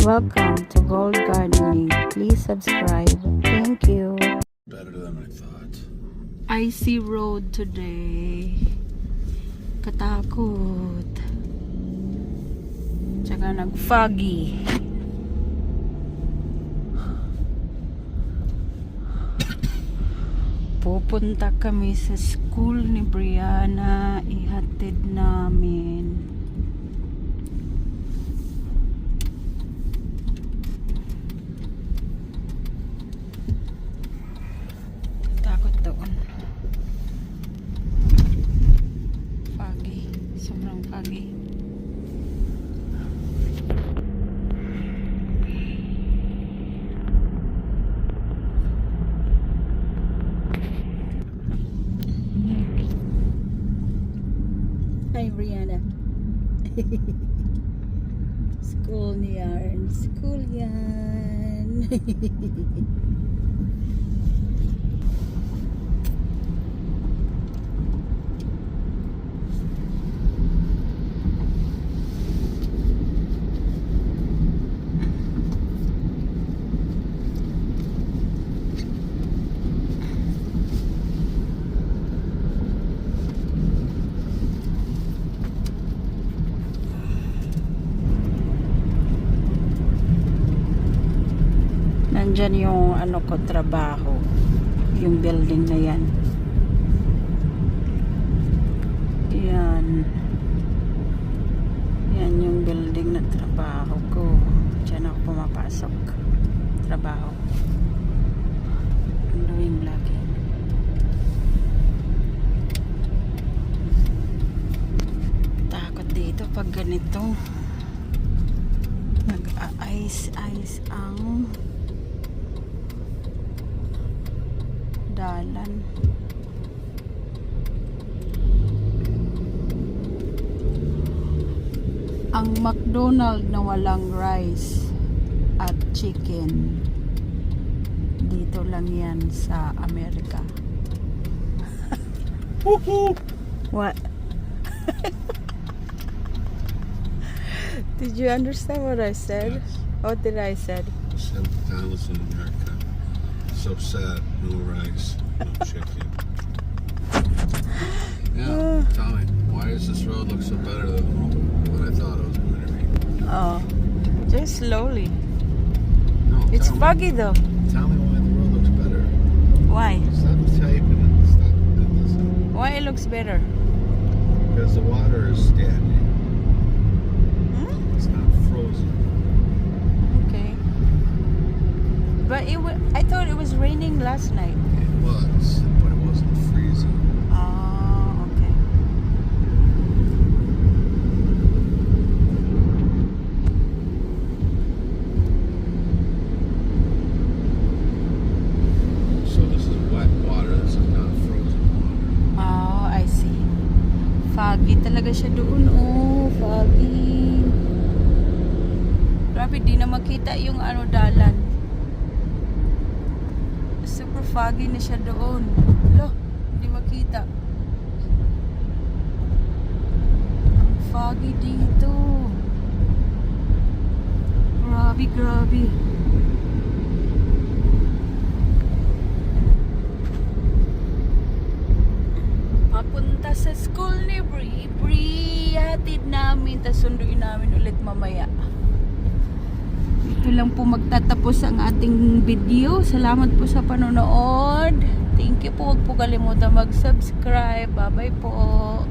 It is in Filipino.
Welcome to Gold Gardening. Please subscribe. Thank you. Better than I thought. Icy road today. Katakot. Tsaka nag-foggy. Pupunta kami sa school ni Brianna. Ihatid namin. Takot doon. Foggy. Sobrang foggy. Hi, Brianna. School yan. School yan. Nandyan yung ano ko trabaho, yung building na yan. Yan yung building na trabaho ko. Diyan ako pumapasok. Trabaho. I'm doing vlogging. Takot dito pag ganito. Nag-ice ang dalan. Ang McDonald's na walang rice at chicken, dito lang yan sa Amerika. What? Did you understand what I said? Yes. What did I said? $7 in America. So sad. No rice, no chicken. Yeah, tell me, why does this road look so better than what I thought it was going to be? Oh, just slowly. No, It's tell foggy though. Tell me why the road looks better. Why? Stop typing and stop this. Why it looks better? Because the water is standing. Hmm? It's not frozen. Okay. But I thought it was raining last night. It was, but it wasn't freezing. Oh, okay. So this is wet water. This is not frozen water. Oh, I see. Foggy talaga siya doon. Oh, foggy. Grabe, di na makita yung ano dalan. Super foggy na siya doon. Lo, hindi makita. Ang foggy dito. Grabe, grabe. Papunta sa school ni Bri. Hatid namin, tas sunduin namin ulit mamaya. Ito lang po magtatapos ang ating video. Salamat po sa panonood. Thank you po. Huwag po kalimutan mag-subscribe. Bye-bye po.